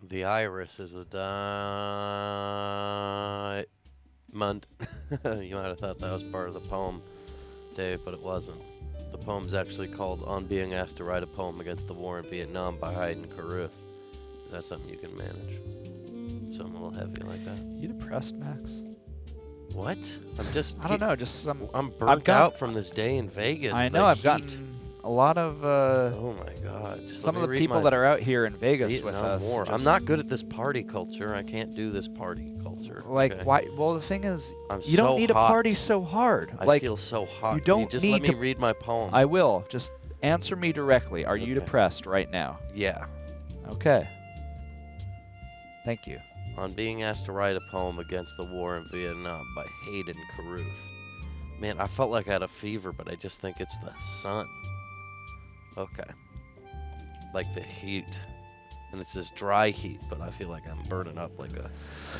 The iris is a diamond. You might have thought that was part of the poem, Dave, but it wasn't. The poem's actually called On Being Asked to Write a Poem Against the War in Vietnam by Haydn Carruth. Is that something you can manage? Something a little heavy like that? You depressed, Max? What? I don't know, just some... I'm burnt out from this day in Vegas. I know, I've gotten a lot of... oh my god. Some of the people that are out here in Vegas with us. I'm not good at this party culture. I can't do this party culture. Like, okay? why? Well, the thing is, I'm you don't need to party so hard. I like, feel so hot. You don't just need let me to read my poem. I will. Just answer me directly. Are you depressed right now? Yeah. Okay. Thank you. On Being Asked to Write a Poem Against the War in Vietnam by Haydn Carruth. Man, I felt like I had a fever, but I just think it's the sun. Okay. Like the heat. And it's this dry heat, but I feel like I'm burning up like a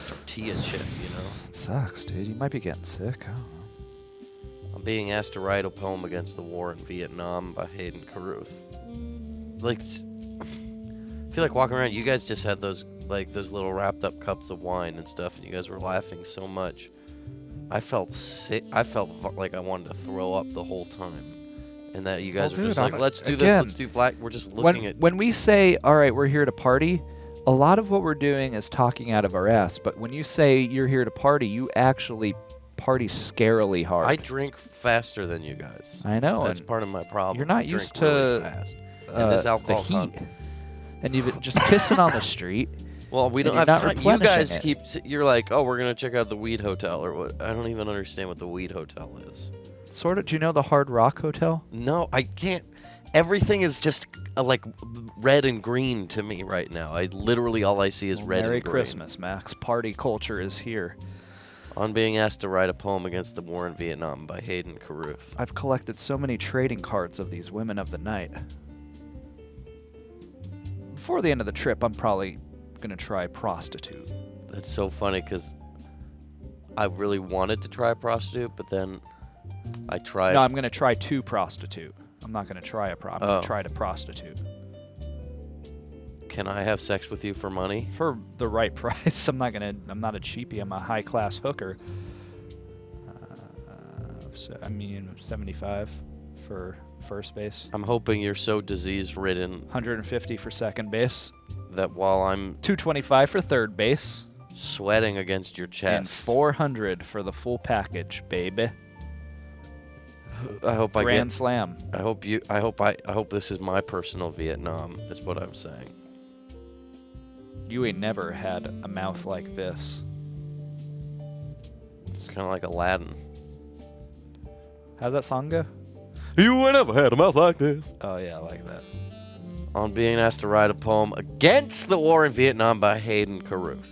tortilla chip, you know? It sucks, dude. You might be getting sick. I don't know. I'm Being Asked to Write a Poem Against the War in Vietnam by Haydn Carruth. Like, I feel like walking around, you guys just had those little wrapped up cups of wine and stuff, and you guys were laughing so much. I felt sick. I felt like I wanted to throw up the whole time. And that you guys were just like, let's do this, let's do black. We're just looking at... When we say, all right, we're here to party, a lot of what we're doing is talking out of our ass. But when you say you're here to party, you actually party scarily hard. I drink faster than you guys. I know. That's part of my problem. You're not used to really fast. And this alcohol the heat. And you've been just pissing on the street. Well, we don't have time. You guys you're like, oh, we're going to check out the Weed Hotel or what? I don't even understand what the Weed Hotel is. Sort of. Do you know the Hard Rock Hotel? No, I can't. Everything is just like red and green to me right now. Literally all I see is red and green. Merry Christmas, Max. Party culture is here. On Being Asked to Write a Poem Against the War in Vietnam by Haydn Carruth. I've collected so many trading cards of these women of the night. Before the end of the trip, I'm probably going to try prostitute. That's so funny because I really wanted to try prostitute, but then I tried... No, I'm going to try to prostitute. I'm not going to try I'm going to try to prostitute. Can I have sex with you for money? For the right price. I'm not a cheapie. I'm a high-class hooker. I mean, 75 for first base. I'm hoping you're so disease-ridden. 150 for second base. That while I'm... 225 for third base. Sweating against your chest. And 400 for the full package, baby. I hope Grand slam. I hope this is my personal Vietnam, is what I'm saying. You ain't never had a mouth like this. It's kind of like Aladdin. How's that song go? You ain't never had a mouth like this. Oh, yeah, I like that. On Being Asked to Write a Poem Against the War in Vietnam by Haydn Carruth.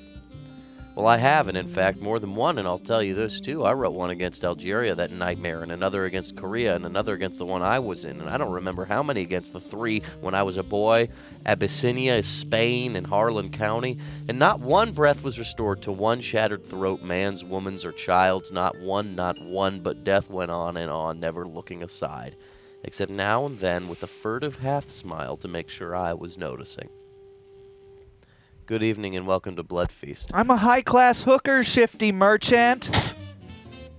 Well, I have, and in fact, more than one, and I'll tell you this, too. I wrote one against Algeria, that nightmare, and another against Korea, and another against the one I was in, and I don't remember how many against the three when I was a boy. Abyssinia, Spain, and Harlan County, and not one breath was restored to one shattered throat, man's, woman's, or child's, not one, but death went on, never looking aside, except now and then with a furtive half-smile to make sure I was noticing. Good evening and welcome to Bloodfeast. I'm a high-class hooker, shifty merchant.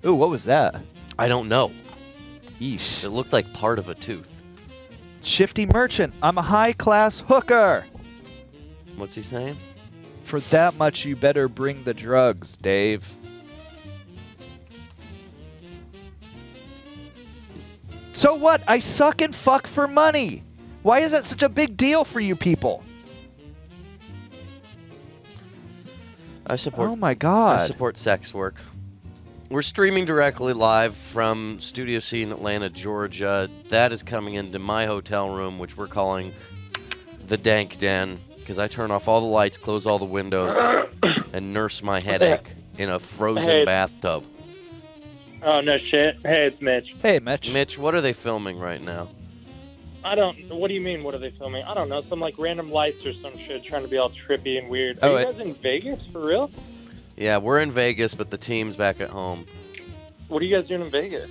Ooh, what was that? I don't know. Yeesh. It looked like part of a tooth. Shifty merchant, I'm a high-class hooker. What's he saying? For that much, you better bring the drugs, Dave. So what? I suck and fuck for money. Why is that such a big deal for you people? I support. Oh my God! I support sex work. We're streaming directly live from Studio C in Atlanta, Georgia. That is coming into my hotel room, which we're calling the Dank Den, because I turn off all the lights, close all the windows, and nurse my headache in a frozen bathtub. Oh no shit! Hey, it's Mitch. Hey, Mitch. Mitch, what are they filming right now? I don't. What do you mean? What are they filming? I don't know. Some like random lights or some shit, trying to be all trippy and weird. Are you guys in Vegas for real? Yeah, we're in Vegas, but the team's back at home. What are you guys doing in Vegas?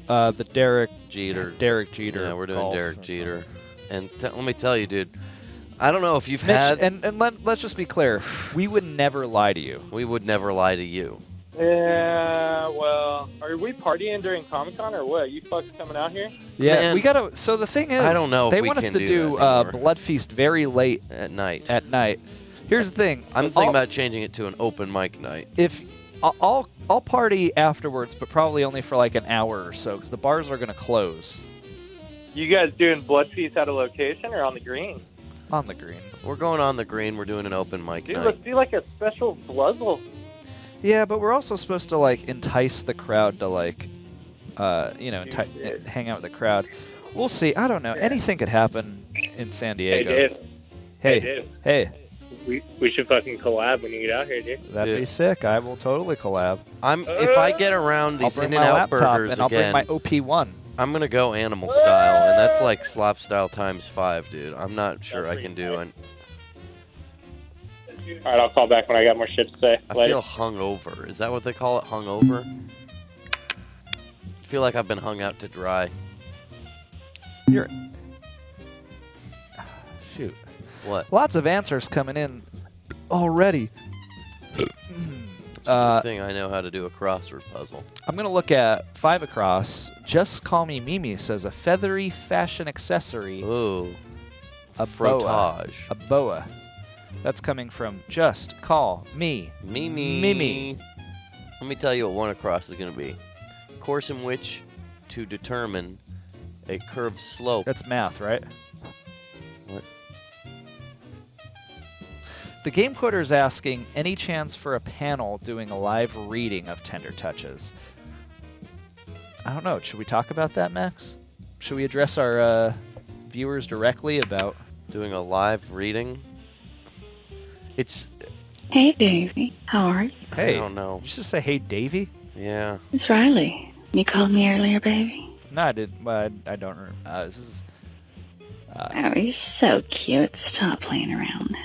The Derek Jeter. Derek Jeter. Yeah, we're doing Derek Jeter. And let me tell you, dude, I don't know if you've Mitch, had. and let's just be clear. We would never lie to you. We would never lie to you. Yeah, well, are we partying during Comic-Con or what? You fucks coming out here? Yeah, Man, we gotta. So the thing is, I don't know if they we want us can to do do that anymore. Bloodfeast very late At night. at night. Here's the thing. I'm thinking about changing it to an open mic night. If I'll party afterwards, but probably only for like an hour or so, because the bars are gonna close You guys doing Bloodfeast at a location or on the green? on the green. We're going on the green. We're doing an open mic Dude, night. let's do like a special Bloodfeast. Yeah, but we're also supposed to like entice the crowd to like, hang out with the crowd. We'll see. I don't know. Anything could happen in San Hey, Diego. Dave. Hey, Dave. hey, We should fucking collab when you get out here, dude. that'd be Dude. sick. I will totally collab. If I get around I'll these bring In my and Out laptop burgers and I'll again, bring my OP1. I'm gonna go animal style, and that's like slop style times 5, dude. I'm not sure I can do it. All right, I'll call back when I got more shit to say. I Later. feel hungover. Is that what they call it? Hungover? I feel like I've been hung out to dry. You're. Shoot. What? Lots of answers coming in already. It's a good thing I know how to do a crossword puzzle. I'm going to look at 5 across. Just Call Me Mimi says a feathery fashion accessory. Ooh. A Frottage. A boa. That's coming from Just Call Me Mimi. Mimi. Let me tell you what 1 across is going to be. Course in which to determine a curved slope. That's math, right? What? The Game Quoter is asking, any chance for a panel doing a live reading of Tender Touches? I don't know. Should we talk about that, Max? Should we address our viewers directly about... Doing a live reading? It's... Hey, Davey. How are you? Hey, I don't know. Did you just say, hey, Davey? Yeah. It's Riley. You called me earlier, baby. No, I didn't. Well, I don't remember. This is... Oh, you're so cute. Stop playing around.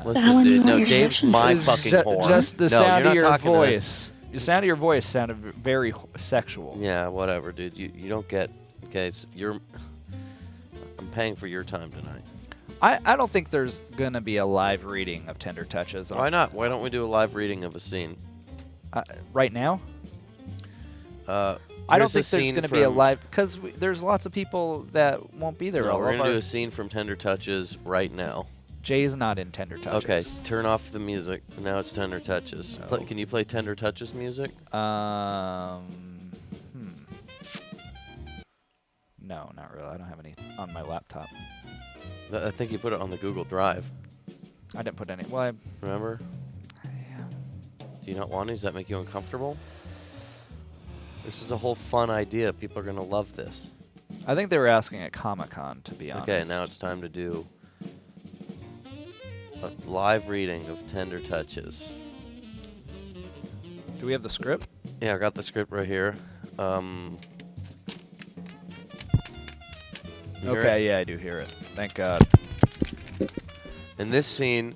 Listen, dude. No, Your Dave's session my is fucking whore. Just the No, sound you're of not your talking to this. voice. The sound of your voice sounded very sexual. Yeah, whatever, dude. You don't get... Okay, I'm paying for your time tonight. I don't think there's going to be a live reading of Tender Touches. Why not? Why don't we do a live reading of a scene? Right now? I don't Here's a think there's scene going to be a from- live... Because there's lots of people that won't be there. No, All we're of going to our- do a scene from Tender Touches right now. Jay's not in Tender Touches. Okay, turn off the music. Now it's Tender Touches. No. Can you play Tender Touches music? No, not really. I don't have any on my laptop. I think you put it on the Google Drive. I didn't put any... Well, Remember? Do you not want to? Does that make you uncomfortable? This is a whole fun idea. People are going to love this. I think they were asking at Comic-Con, to be honest. Okay, now it's time to do a live reading of Tender Touches. Do we have the script? Yeah, I got the script right here. You hear it? Okay, yeah, I do hear it. Thank God. In this scene,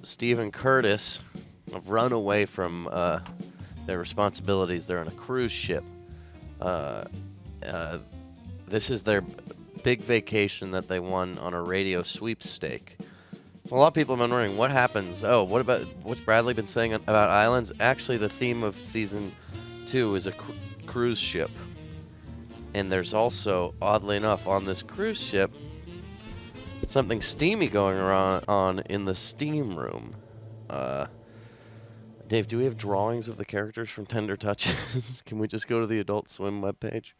Steve and Curtis have run away from their responsibilities. They're on a cruise ship. This is their big vacation that they won on a radio sweepstake. A lot of people have been wondering what happens. Oh, what's Bradley been saying about islands? Actually, the theme of season 2 is a cruise ship. And there's also, oddly enough, on this cruise ship, something steamy going on in the steam room. Dave, do we have drawings of the characters from Tender Touches? Can we just go to the Adult Swim webpage?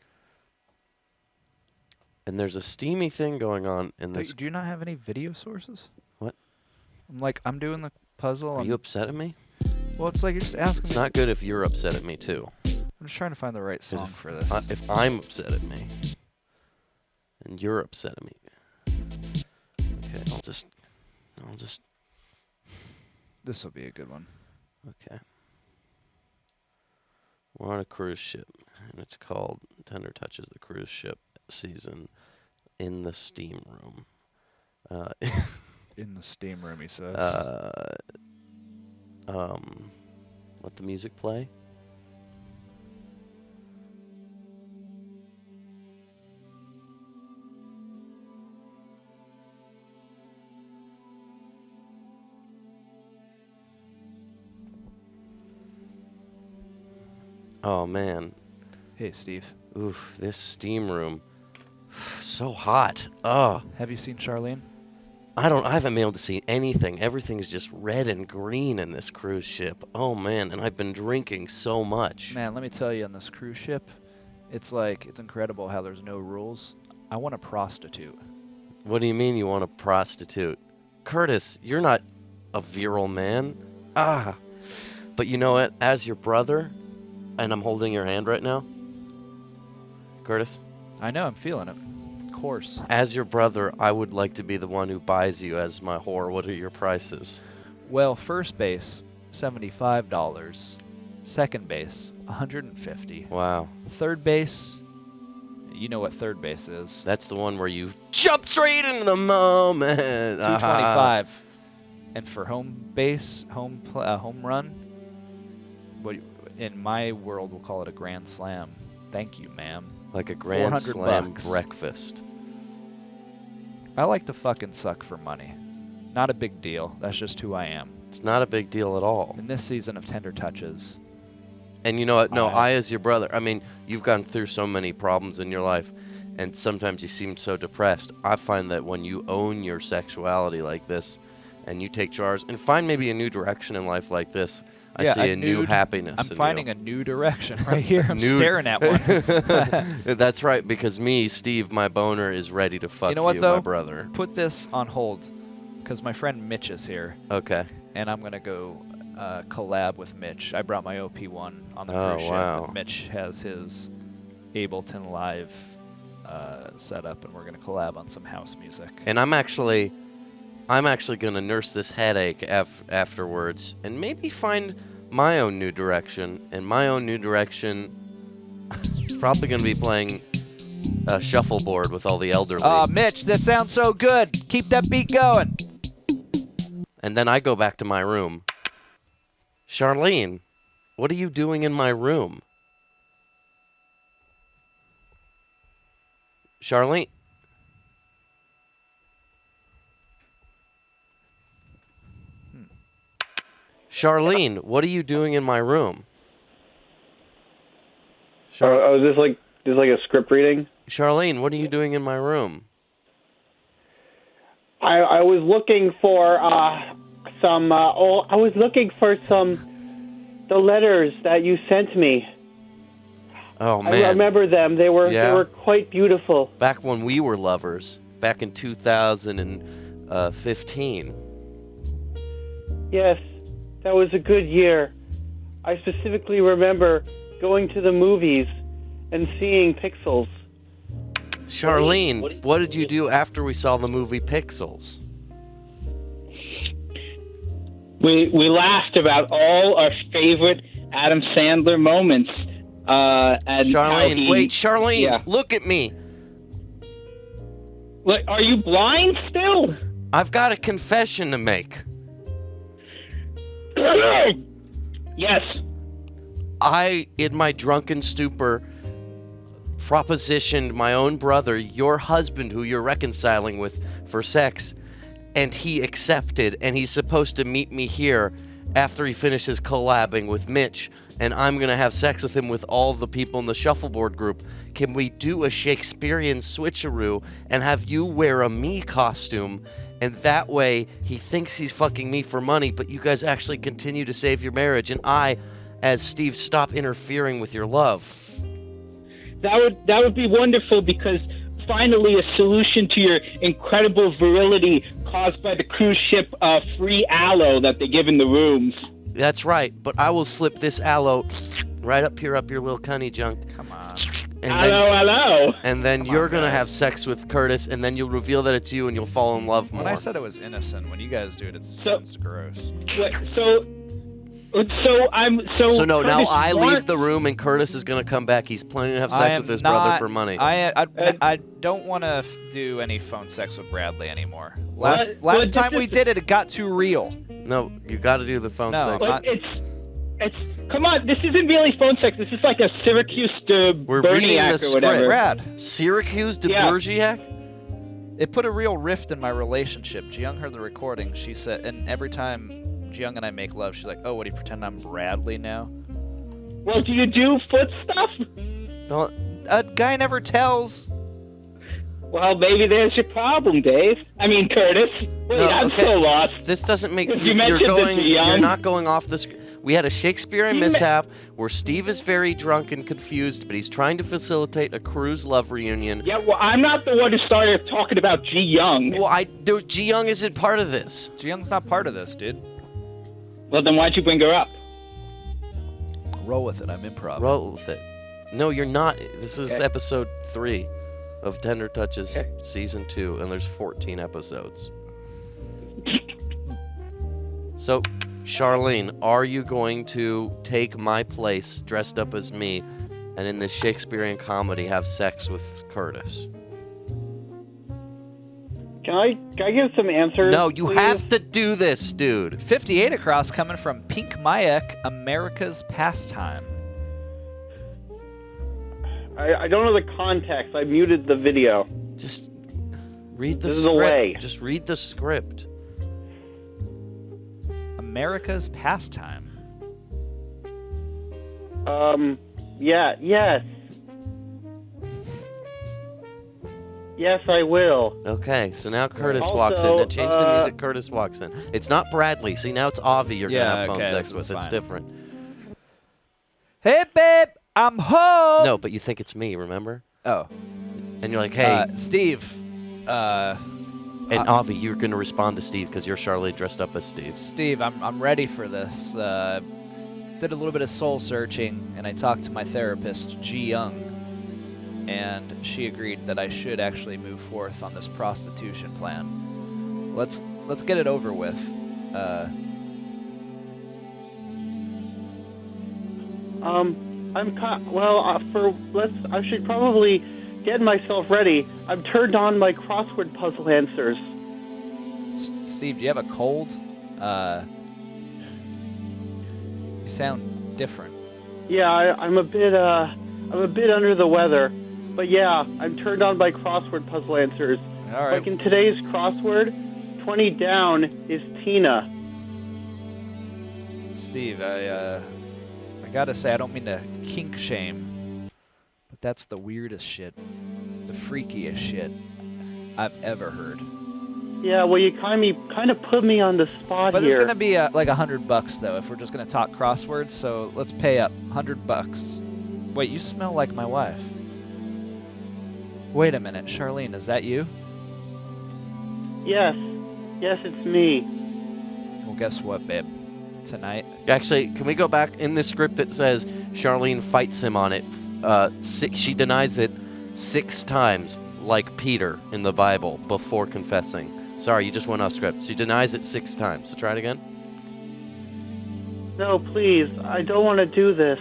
And there's a steamy thing going on in this. Do you not have any video sources? What? I'm doing the puzzle. Are you upset at me? Well, it's like you're just asking It's me. not good if you're upset at me, too. I'm just trying to find the right song for this. If I'm upset at me, and you're upset at me. Okay, I'll just... This will be a good one. Okay. We're on a cruise ship, and it's called Tender Touches, the cruise ship season in the steam room. In the steam room, he says. Let the music play. Oh, man. Hey, Steve. Oof, this steam room. So hot. Oh. Have you seen Charlene? I haven't been able to see anything. Everything's just red and green in this cruise ship. Oh, man, and I've been drinking so much. Man, let me tell you, on this cruise ship, it's incredible how there's no rules. I want a prostitute. What do you mean you want a prostitute? Curtis, you're not a virile man. Ah. But you know what? As your brother, and I'm holding your hand right now. Curtis? I know, I'm feeling it. Of course. As your brother, I would like to be the one who buys you as my whore. What are your prices? Well, first base, $75. Second base, $150. Wow. Third base, you know what third base is. That's the one where you jump straight into the moment. $225. And for home base, home run, in my world we'll call it a grand slam. Thank you, ma'am. Like a grand slam $400. breakfast. I like to fucking suck for money. Not a big deal. That's just who I am. It's not a big deal at all. In this season of Tender Touches. And you know what? No, I as your brother, I mean, you've gone through so many problems in your life, and sometimes you seem so depressed. I find that when you own your sexuality like this, and you take charge, and find maybe a new direction in life like this, I see a new happiness I'm in finding you. a new direction right here. I'm staring at one. That's right, because me, Steve, my boner, is ready to fuck you know what, though? my brother. Put this on hold, because my friend Mitch is here. Okay. And I'm going to go collab with Mitch. I brought my OP1 on the cruise ship. Wow. And Mitch has his Ableton Live set up, and we're going to collab on some house music. And I'm actually going to nurse this headache afterwards and maybe find my own new direction. And my own new direction is probably going to be playing a shuffleboard with all the elderly. Mitch, that sounds so good. Keep that beat going. And then I go back to my room. Charlene, what are you doing in my room? Charlene? Charlene, what are you doing in my room? Oh, is this like a script reading? Charlene, what are you doing in my room? I was looking for the letters that you sent me. Oh man, I remember them. They were quite beautiful. Back when we were lovers, back in 2015. Yes, that was a good year. I specifically remember going to the movies and seeing Pixels. Charlene, what did you do after we saw the movie Pixels? We laughed about all our favorite Adam Sandler moments. And Charlene, look at me. Look, are you blind still? I've got a confession to make. Yes. I, in my drunken stupor, propositioned my own brother, your husband who you're reconciling with, for sex, and he accepted, and he's supposed to meet me here after he finishes collabing with Mitch, and I'm going to have sex with him with all the people in the shuffleboard group. Can we do a Shakespearean switcheroo and have you wear a me costume, and that way he thinks he's fucking me for money, but you guys actually continue to save your marriage, and I, as Steve, stop interfering with your love? That would be wonderful, because finally a solution to your incredible virility caused by the cruise ship free aloe that they give in the rooms. That's right, but I will slip this aloe right up your little cunny junk. Come on. Hello. And then you're going to have sex with Curtis, and then you'll reveal that it's you, and you'll fall in love more. When I said it was innocent, when you guys do it, it's gross. Now I leave the room and Curtis is going to come back. He's planning to have sex with his brother for money. I don't want to do any phone sex with Bradley anymore. Last time we did it, it got too real. No, you got to do the phone sex. But it's come on, this isn't really phone sex. This is like a Syracuse de Bergerac or whatever. Brad. Syracuse de Bergerac? It put a real rift in my relationship. Jiyoung heard the recording. She said, and every time Jiyoung and I make love, she's like, "Oh, what do you pretend I'm Bradley now?" Well, do you do foot stuff? Don't. A guy never tells. Well, maybe there's your problem, Dave. I mean, Curtis. Wait, No, I'm okay. so lost. This doesn't make You mentioned this, Young. You're not going off the. We had a Shakespearean You mishap where Steve is very drunk and confused, but he's trying to facilitate a cruise love reunion. Yeah, well, I'm not the one who started talking about Ji Young. Well, Ji Young isn't part of this. Ji Young's not part of this, dude. Well, then why'd you bring her up? Roll with it. I'm improv. Roll with it. No, you're not. This is Okay. episode 3 of Tender Touches Okay. season 2, and there's 14 episodes. So, Charlene, are you going to take my place dressed up as me and in this Shakespearean comedy have sex with Curtis? Can I give some answers? No, you please? have to do this, dude. 58 across coming from Pink Mayek, America's Pastime. I don't know the context. I muted the video. Just read the This is script. a way. Just read the script. America's Pastime. Yeah, yes. Yes, I will. Okay, so now Curtis Also, walks in. Now change the music. Curtis walks in. It's not Bradley. See, now it's Avi you're Yeah, gonna have phone okay, sex this with. is It's fine. different. Hey, babe, I'm home. No, but you think it's me, remember? Oh. And you're like, hey, Steve. and Avi, you're gonna respond to Steve because you're Charlotte dressed up as Steve. Steve, I'm ready for this. Did a little bit of soul searching, and I talked to my therapist, Ji Young, and she agreed that I should actually move forth on this prostitution plan. Let's get it over with. I should probably get myself ready. I've turned on my crossword puzzle answers. Steve, do you have a cold? You sound different. Yeah, I'm a bit under the weather. But yeah, I'm turned on by crossword puzzle answers. All right. Like in today's crossword, 20 down is Tina. Steve, I gotta say, I don't mean to kink shame, but that's the weirdest shit, the freakiest shit I've ever heard. Yeah, well, you kind of put me on the spot But here. it's gonna be like $100 though, if we're just gonna talk crosswords. So let's pay up $100. Wait, you smell like my wife. Wait a minute, Charlene, is that you? Yes, it's me. Well, guess what, babe? Tonight. Actually, can we go back in the script that says Charlene fights him on it? She denies it 6 times, like Peter in the Bible, before confessing. Sorry, you just went off script. She denies it 6 times. So try it again. No, please, I don't want to do this.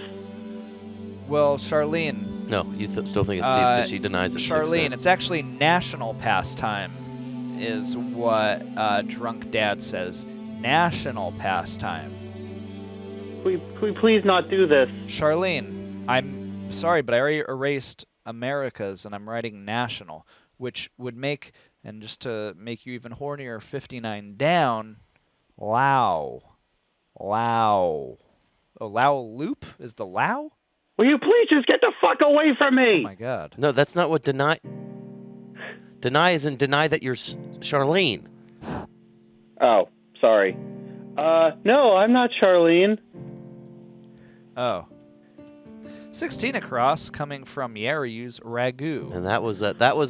Well, Charlene. No, you still think it's Steve because she denies it 6 Charlene, times. it's actually national pastime, is what drunk dad says. National pastime. Can we please not do this? Charlene, I'm sorry, but I already erased America's and I'm writing national, which would make, and just to make you even hornier, 59 down, Lao. Oh, Lao loop? Is the Lao? Will you please just get the fuck away from Oh me? my god. No, that's not what deny. Deny is in deny that you're Charlene. Oh, sorry. No, I'm not Charlene. Oh. 16 across, coming from Yaryu's Ragu. And that was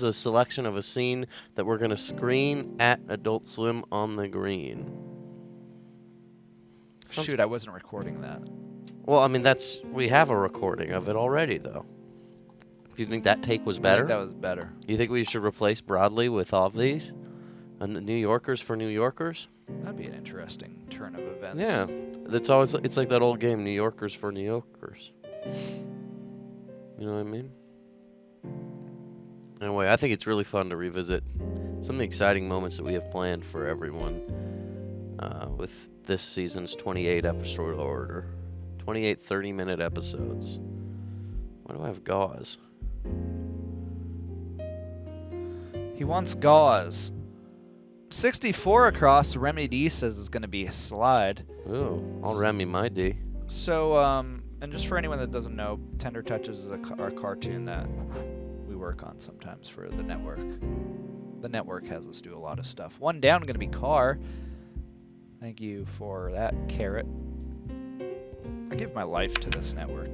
a selection of a scene that we're gonna screen at Adult Swim on the Green. Shoot, I wasn't recording that. Well, I mean we have a recording of it already, though. Do you think that take was I better? think that was better. You think we should replace Broadly with all of these? New Yorkers for New Yorkers? That'd be an interesting turn of events. Yeah. It's like that old game, New Yorkers for New Yorkers. You know what I mean? Anyway, I think it's really fun to revisit some of the exciting moments that we have planned for everyone with this season's 28 episode order. 28 30-minute episodes. Why do I have gauze? He wants gauze. 64 across, Remy D says it's going to be a slide. Ooh, I'll Remy my D. So, And just for anyone that doesn't know, Tender Touches is our cartoon that we work on sometimes for the network. The network has us do a lot of stuff. One down going to be Car. Thank you for that, Carrot. I give my life to this network.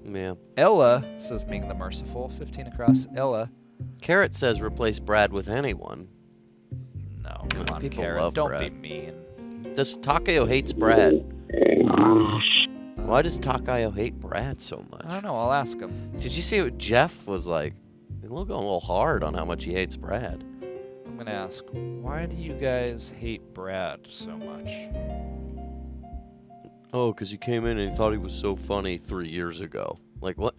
Yeah. Ella says Ming the Merciful. 15 across. Ella. Carrot says replace Brad with anyone. No, come on, people Carrot. love Don't Brad. be mean. Does Takayo hates Brad? Why does Takayo hate Brad so much? I don't know. I'll ask him. Did you see what Jeff was like? He was going a little hard on how much he hates Brad. I'm going to ask, why do you guys hate Brad so much? Oh, because he came in and he thought he was so funny 3 years ago. Like, what?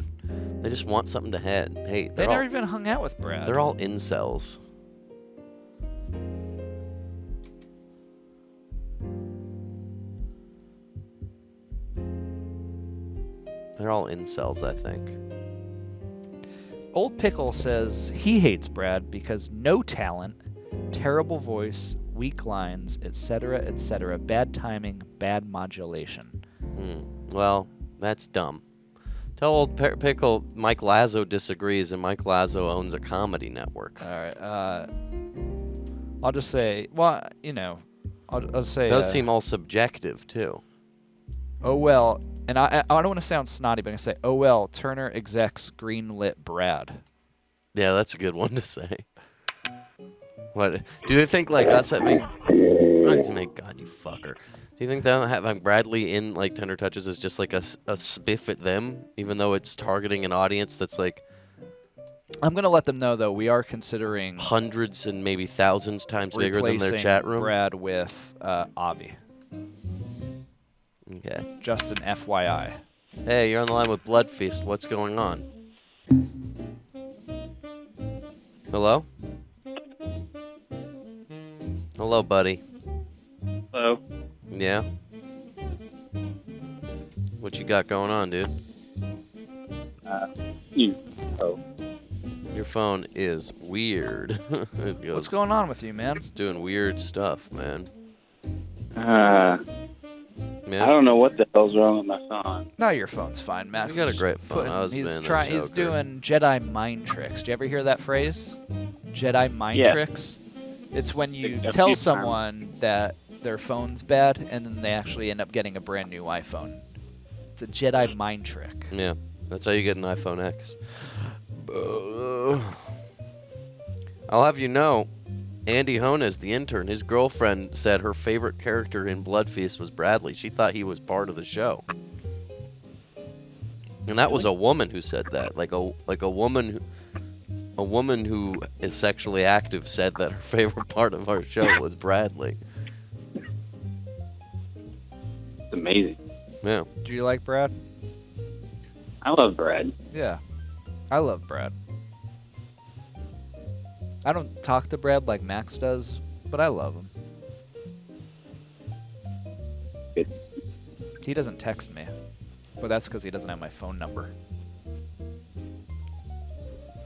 They just want something to hate. They never even hung out with Brad. They're all incels. They're all incels, I think. Old Pickle says he hates Brad because no talent, terrible voice, weak lines, etc., bad timing, bad modulation. Well, that's dumb. Tell Old Pickle Mike Lazo disagrees, and Mike Lazo owns a comedy network. All right. I'll just say, well, you know, I'll say. It does seem all subjective, too. Oh, well. And I don't want to sound snotty, but I'm going to say, oh, well, Turner execs greenlit Brad. Yeah, that's a good one to say. What? Do you think, like, us having... God, you fucker. Do you think that having Bradley in, like, Tender Touches is just, like, a spiff at them? Even though it's targeting an audience that's, like... I'm going to let them know, though, we are considering... hundreds and maybe thousands times bigger than their chat room? Brad with Avi. Okay. Just an FYI. Hey, you're on the line with Bloodfeast. What's going on? Hello? Hello, buddy. Hello. Yeah? What you got going on, dude? Your phone is weird. It goes, What's going on with you, man? It's doing weird stuff, man. I don't know what the hell's wrong with my phone. No, your phone's fine, Max. You got a great phone. I was he's being a he's joker. doing Jedi mind tricks. Do you ever hear that phrase? Jedi mind Yeah. tricks? It's when you A tell few someone that their phone's bad and then they actually end up getting a brand new iPhone. It's a Jedi mind trick. Yeah, that's how you get an iPhone X. I'll have you know, Andy Honas, the intern, his girlfriend said her favorite character in Bloodfeast was Bradley. She thought he was part of the show. And that was a woman who said that. Like a woman who is sexually active said that her favorite part of our show was Bradley. It's amazing. Yeah. Do you like Brad? I love Brad. Yeah. I love Brad. I don't talk to Brad like Max does, but I love him. Good. He doesn't text me, but that's because he doesn't have my phone number.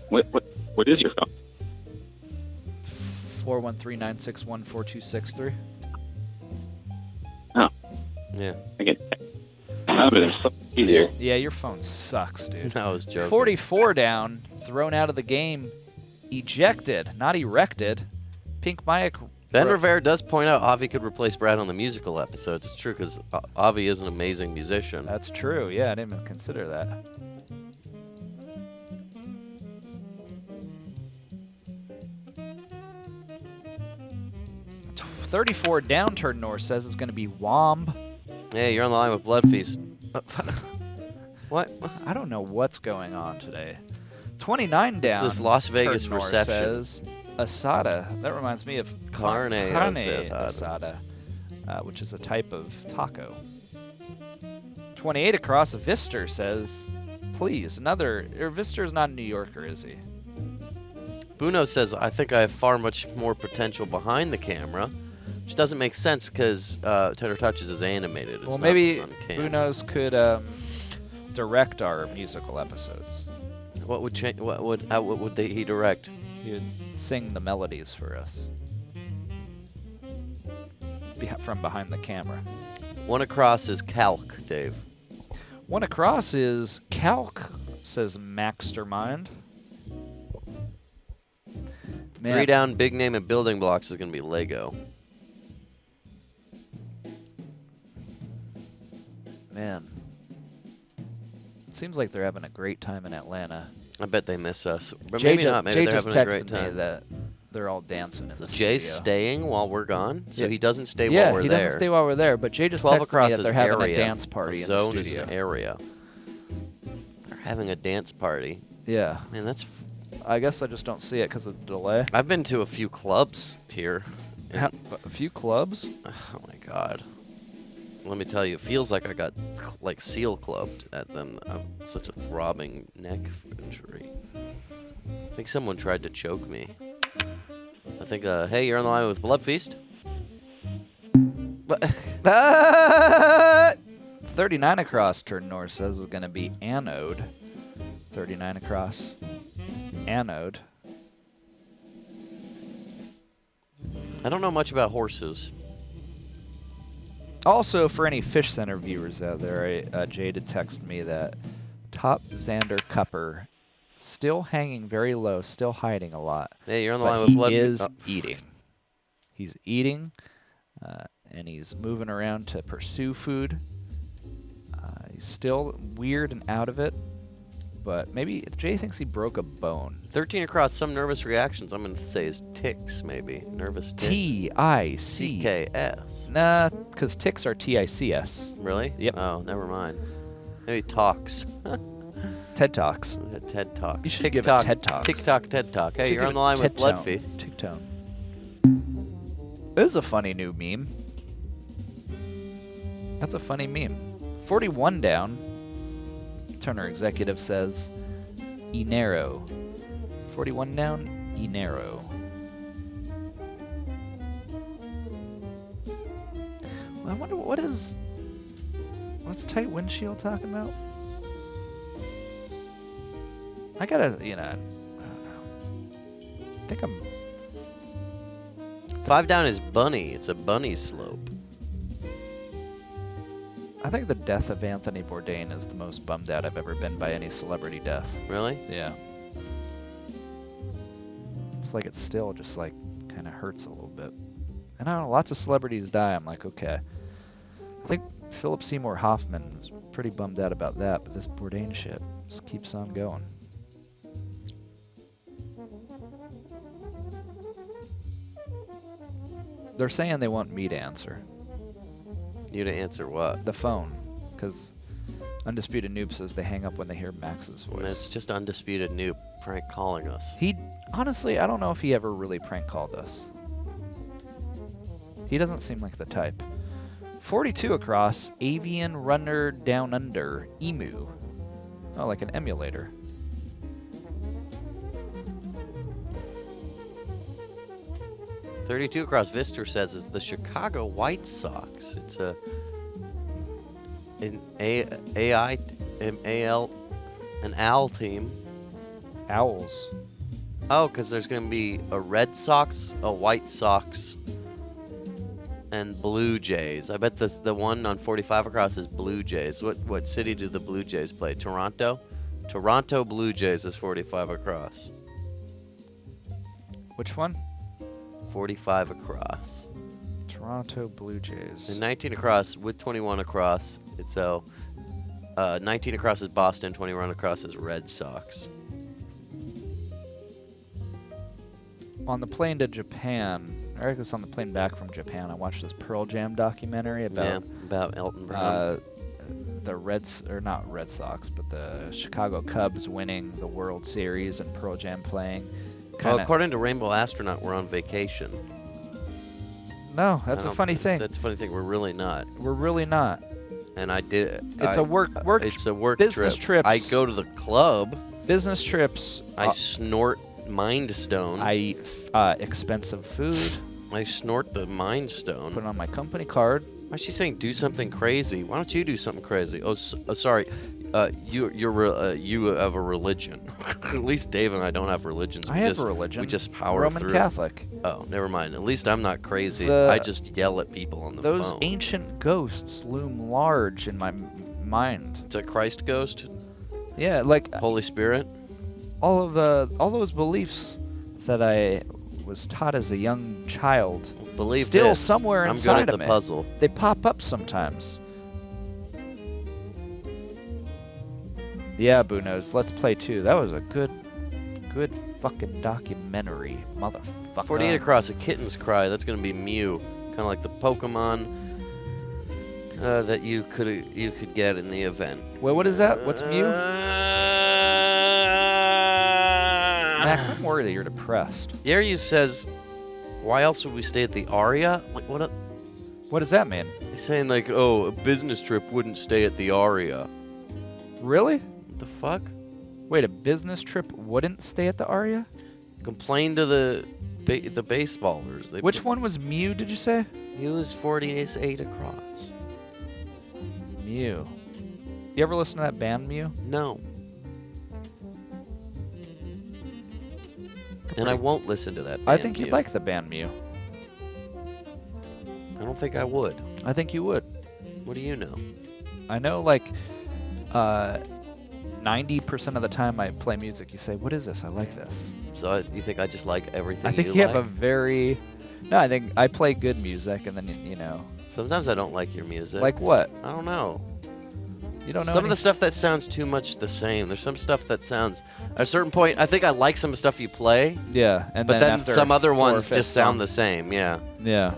What is your phone? 413-961-4263. Oh, Yeah. I get that would have been so easier. Yeah, your phone sucks, dude. I was joking. 44 down, thrown out of the game, ejected, not erected. Pink Mayak. Ben Rivera does point out Avi could replace Brad on the musical episodes. It's true because Avi is an amazing musician. That's true. Yeah, I didn't even consider that. T- 34 down, Turn North says it's going to be Womb. Hey, you're on the line with Bloodfeast. What? I don't know what's going on today. 29 down. This Las Vegas Turn North reception. says Asada. That reminds me of Carne asada, which is a type of taco. 28 across. Vister says, please, another. Vister's not a New Yorker, is he? Buno says, I think I have far much more potential behind the camera, which doesn't make sense because Tender Touches is animated. It's Well, not maybe on camera. Bunos could direct our musical episodes. What would change? What would he direct? He'd sing the melodies for us from behind the camera. One across is Calc, Dave. One across is Calc, says Maxtermind. Man, 3 down, big name and building blocks is going to be Lego. Man. It seems like they're having a great time in Atlanta. I bet they miss us. But Jay maybe not. Maybe Jay they're just having a great texted me time. that they're all dancing in the Jay's studio. staying while we're gone? So Yeah. he doesn't stay Yeah, while we're he there. doesn't stay while we're there, but Jay just 12 texted across me that is they're having area. a dance party in the Zone studio. is an area. They're having a dance party. Yeah. Man, that's... I guess I just don't see it because of the delay. I've been to a few clubs here. and- A few clubs? Oh my god. Let me tell you, it feels like I got like seal clubbed at them. Such a throbbing neck injury. I think someone tried to choke me. I think, hey, you're on the line with Bloodfeast. But 39 across, turn north says is going to be anode. 39 across, anode. I don't know much about horses. Also, for any Fish Center viewers out there, Jay did text me that Top Xander Cupper still hanging very low, still hiding a lot. Hey, you're on the But line with he Bloodfeast. is eating. He's eating, and he's moving around to pursue food. He's still weird and out of it, but maybe Jay thinks he broke a bone. 13 across, some nervous reactions. I'm going to say is tics, maybe. Nervous tics. T-I-C. TKS. Nah, because ticks are T-I-C-S. Really? Yep. Oh, never mind. Maybe talks. TED Talks. TED Talks. You should give a TED Talks. TikTok, TED Talk. Hey, Should you're give on the a line with TED Tone. Bloodfeast. TED Tone. This is a funny new meme. That's a funny meme. 41 down. Turner Executive says, Enero. 41 down, Enero. Well, I wonder what's tight windshield talking about? I gotta, I don't know. I think I'm... 5 down is bunny. It's a bunny slope. I think the death of Anthony Bourdain is the most bummed out I've ever been by any celebrity death. Really? Yeah. It's like it still just like kind of hurts a little bit. And I don't know, lots of celebrities die. I'm like, okay. I think Philip Seymour Hoffman was pretty bummed out about that, but this Bourdain shit just keeps on going. They're saying they want me to answer. You to answer what? The phone, because Undisputed Noob says they hang up when they hear Max's voice. It's just Undisputed Noob prank calling us. He, honestly, I don't know if he ever really prank called us. He doesn't seem like the type. 42 across, Avian Runner Down Under, Emu. Oh, like an emulator. .32 across Vister says is the Chicago White Sox. It's an AL team. Owls. Oh, because there's going to be a Red Sox, a White Sox, and Blue Jays. I bet the one on 45 across is Blue Jays. What city do the Blue Jays play? Toronto? Toronto Blue Jays is 45 across. Which one? 45 across. Toronto Blue Jays. And 19 across with 21 across. It's 19 across is Boston, 21 across is Red Sox. On the plane to Japan, or I guess on the plane back from Japan, I watched this Pearl Jam documentary about Elton Brown. the not Red Sox, but the Chicago Cubs winning the World Series and Pearl Jam playing. Well, according to Rainbow Astronaut, we're on vacation. No, that's a funny thing. That's a funny thing. We're really not. We're really not. And I did. It's a work. It's a work business trip. trips. I go to the club. Business trips. I snort Mind Stone. I eat expensive food. I snort the Mind Stone. Put it on my company card. Why is she saying do something crazy? Why don't you do something crazy? Oh, sorry. You have a religion. At least Dave and I don't have religions. I have a religion. We just power Roman through. Catholic. Oh, never mind. At least I'm not crazy. I just yell at people on the phone. Those ancient ghosts loom large in mind. It's a Christ ghost, Yeah, like Holy Spirit. all those beliefs that I was taught as a young child, Believe still this, somewhere I'm inside good at of the me. puzzle. They pop up sometimes. Yeah, Boo-Nose, let's play 2. That was a good fucking documentary, motherfucker. 48 across, a kitten's cry. That's gonna be Mew, kind of like the Pokemon that you could get in the event. Wait, what is that? What's Mew? Max, I'm worried that you're depressed. Darius says, "Why else would we stay at the Aria?" Like what? What does that mean? He's saying like, "Oh, a business trip wouldn't stay at the Aria." Really? What the fuck? Wait, a business trip wouldn't stay at the Aria? Complain to the baseballers. They Which one was Mew, did you say? He was 48 across. Mew. You ever listen to that band Mew? No. And I won't listen to that band I think you'd Mew. like the band Mew. I don't think I would. I think you would. What do you know? I know, like, 90% of the time I play music, you say, "What is this? I like this." So you think I just like everything I think you like? have a very... No, I think I play good music, and then, you know... Sometimes I don't like your music. Like what? I don't know. You don't know Some of the stuff that sounds too much the same. There's some stuff that sounds... At a certain point, I think I like some stuff you play, Yeah, and but then after some other 4 or ones 5 just sound the songs- same, yeah. Yeah.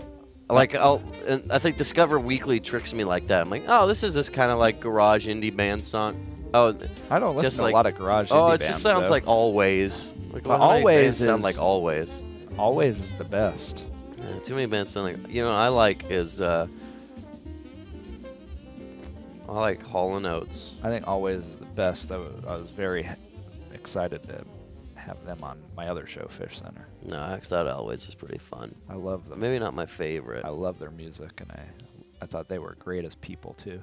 Like, and I think Discover Weekly tricks me like that. I'm like, oh, this is this kind of like garage indie band song. Oh, I don't listen just to like, a lot of garage oh, indie it bands, just sounds though. like Always. Like, But why do Always bands sound is- like Always. Always is the best. Yeah, too many bands sound like. You know, I like is I like Hall & Oates. I think Always is the best. I was very excited to have them on my other show, Fish Center. No, I thought Always was pretty fun. I love them. Maybe not my favorite. I love their music, and I thought they were great as people, too.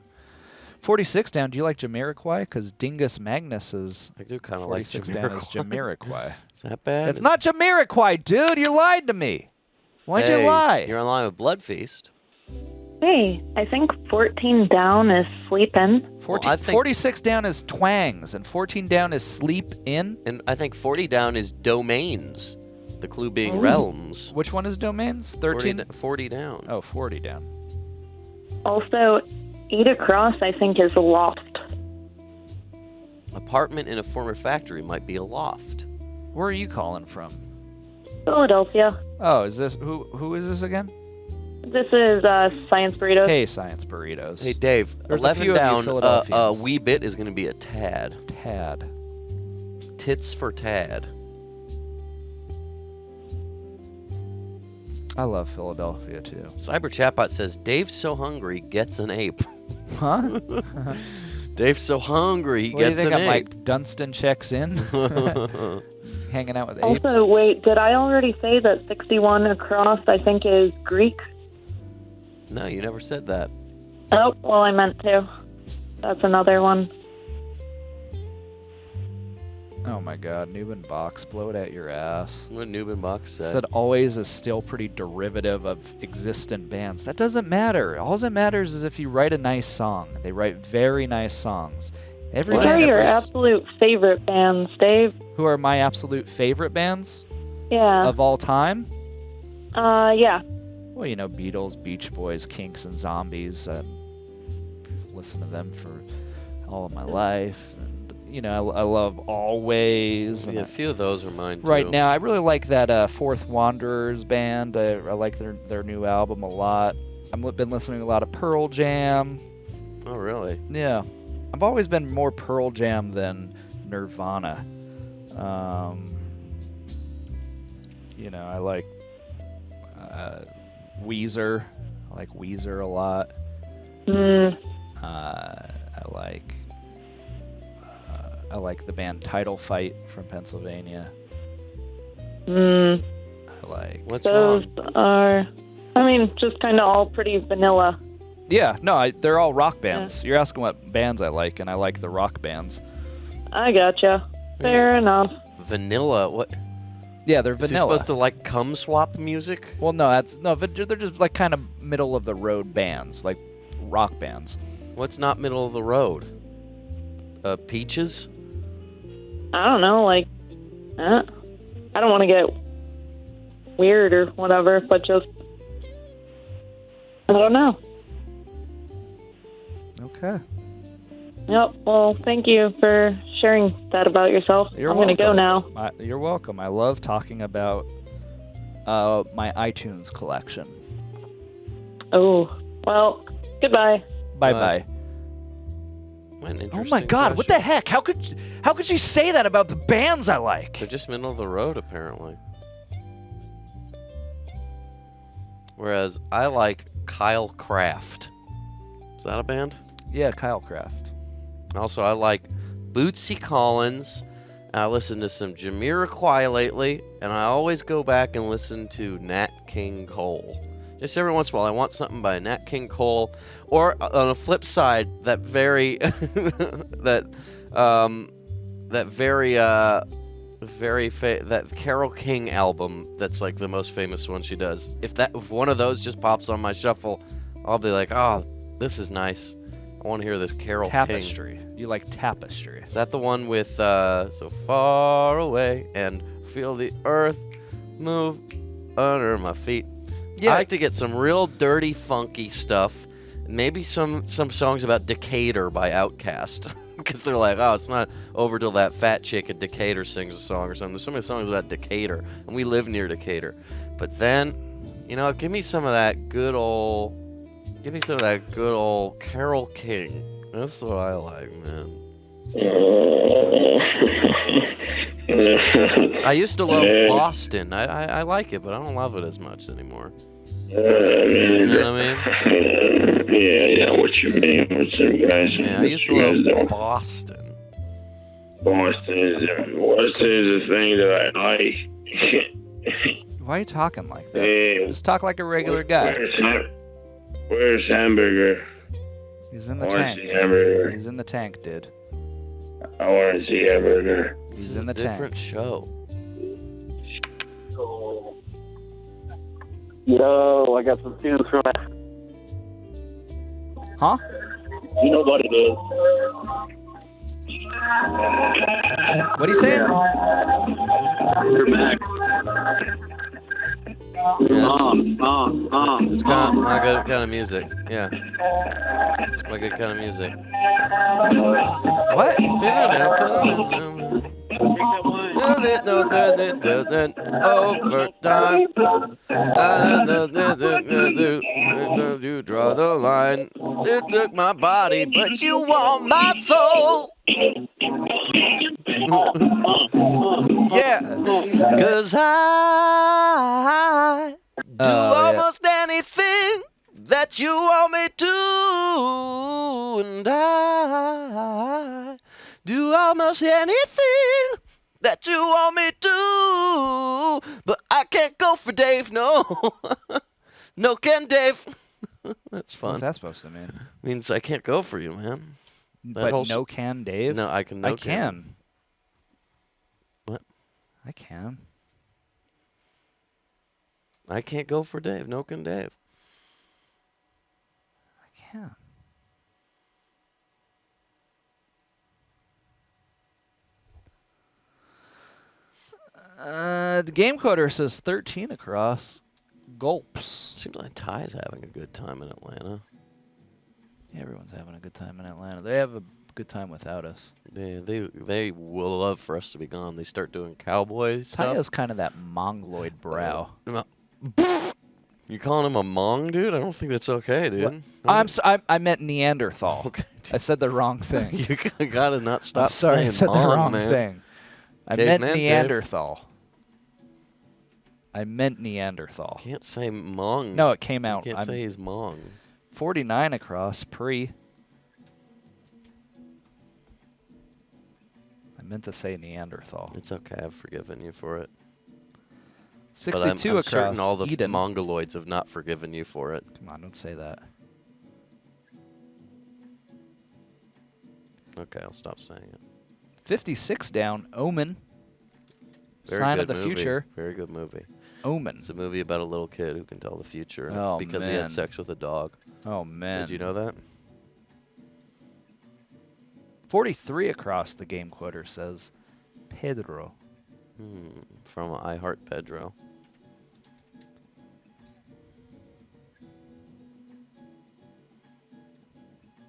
46 down, do you like Jamiroquai? Because Dingus Magnus is I do kind of like 46 down is Jamiroquai. Jamiroquai. Is that bad? It's not Jamiroquai, dude. You lied to me. Why'd you Hey, lie? You're on line with Bloodfeast. Hey, I think 14 down is sleeping. 14, I think- 46 down is Twangs, and 14 down is Sleep In. And I think 40 down is Domains. The clue being Oh. realms. Which one is Domains? 13? 40 down. Oh, 40 down. Also, 8 across, I think, is a loft. Apartment in a former factory might be a loft. Where are you calling from? Philadelphia. Oh, is this who is this again? This is Science Burritos. Hey, Science Burritos. Hey, Dave, There's a 11 few of you down, a Philadelphians. wee bit is going to be a tad. Tad. Tits for tad. I love Philadelphia too. Cyber Chatbot says, Dave's so hungry, gets an ape. Huh? Dave's so hungry, he What do you gets think? an I'm ape. like Dunstan checks in, hanging out with apes. Also, wait, did I already say that 61 across, I think, is Greek? No, you never said that. Oh, well, I meant to. That's another one. Oh my God, Newman Box, blow it at your ass. What Newman Box said. Said always is still pretty derivative of existent bands. That doesn't matter. All that matters is if you write a nice song. They write very nice songs. Every What are band, your absolute favorite bands, Dave? who are my absolute favorite bands Yeah. of all time? Yeah. Well, you know, Beatles, Beach Boys, Kinks, and Zombies. Listen to them for all of my life. And, you know, I love Always. And Yeah, a few of those are mine, too. right now, I really like that Fourth Wanderers band. I like their new album a lot. I've been listening to a lot of Pearl Jam. Oh, really? Yeah. I've always been more Pearl Jam than Nirvana. You know, I like Weezer. I like Weezer a lot. I like the band Title Fight from Pennsylvania. I like... What's Those wrong? are, I mean, just kind of all pretty vanilla. Yeah, no, they're all rock bands. You're asking what bands I like, and I like the rock bands. I gotcha. Fair enough. Vanilla? What? Yeah, they're Is he vanilla. supposed to like cum swap music? Well, no, but they're just like kind of middle of the road bands, like rock bands. What's not middle of the road? Peaches? I don't know, like, I don't want to get weird or whatever, but just, I don't know. Okay. Yep, well, thank you for sharing that about yourself. You're I'm going to go now. You're welcome. I love talking about my iTunes collection. Oh, well, goodbye. Bye-bye. Oh my God! What the heck? How could she say that about the bands I like? They're just middle of the road, apparently. Whereas I like Kyle Kraft. Is that a band? Yeah, Kyle Kraft. Also, I like Bootsy Collins. I listen to some Jamiroquai lately, and I always go back and listen to Nat King Cole. Just every once in a while, I want something by Nat King Cole. Or on the flip side, that Carole King album that's like the most famous one she does. If one of those just pops on my shuffle, I'll be like, oh, this is nice. I want to hear this Carole King. Tapestry. You like Tapestry. Is that the one with So Far Away and Feel the Earth Move Under My Feet? Yeah. I like to get some real dirty, funky stuff. Maybe some songs about Decatur by Outkast. Because they're like, oh, it's not over till that fat chick at Decatur sings a song or something. There's so many songs about Decatur, and we live near Decatur. But then, give me some of that good old Carole King. That's what I like, man. I used to love Boston. I like it, but I don't love it as much anymore. You know what I mean? Yeah, what you mean with some guys. Yeah, I used to love Boston. Boston is the thing that I like. Why are you talking like that? Just talk like a regular guy. Where's Hamburger? He's in the I tank. want to see Hamburger. He's in the tank, dude. I want to see Hamburger. He's in the tank. Different show. Yo, I got some tunes from that. Huh? You know what it is. What are you saying? You're back. It's kind of my good kind of music. Yeah. It's my good kind of music. What? Overtime. You draw the line. It took my body, but you want my soul. Yeah, 'cause I do almost anything that you want me to, and I do almost anything that you want me to, but I can't go for Dave, no. No can Dave. That's fun. What's that supposed to mean? Means I can't go for you, man. But no can Dave? No, I can. I can. What? I can. I can't go for Dave. No can Dave. I can. The game coder says 13 across. Gulps. Seems like Ty's having a good time in Atlanta. Yeah, everyone's having a good time in Atlanta. They have a good time without us. They will love for us to be gone. They start doing cowboy stuff. Ty has kind of that mongoloid brow. You calling him a Mong, dude? I don't think that's okay, dude. I meant Neanderthal. Okay. I said the wrong thing. You gotta not stop I'm sorry, saying I said Mong, the wrong man. thing. I Dave, meant man, Dave. Neanderthal. I meant Neanderthal. Can't say Mong. No, it came out. You can't say he's Mong. 49 across, pre. I meant to say Neanderthal. It's okay. I've forgiven you for it. 62 but I'm across, certain all the Eden. Mongoloids have not forgiven you for it. Come on, don't say that. Okay, I'll stop saying it. 56 down, Omen. Very Sign good of the movie. future. Very good movie. Omen. It's a movie about a little kid who can tell the future Oh, because he man. had sex with a dog. Oh, man. Did you know that? 43 across the game quoter says Pedro. From I Heart Pedro.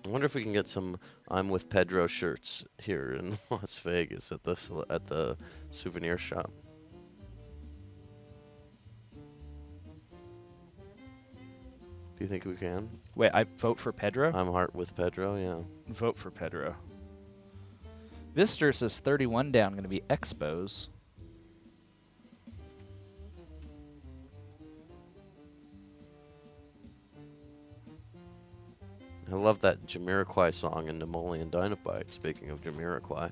I wonder if we can get some I'm with Pedro shirts here in Las Vegas at the souvenir shop. Do you think we can? Wait, I vote for Pedro? I'm Heart with Pedro, yeah. Vote for Pedro. Visitor says 31 down, going to be Expos. I love that Jamiroquai song in Napoleon Dynamite. Speaking of Jamiroquai.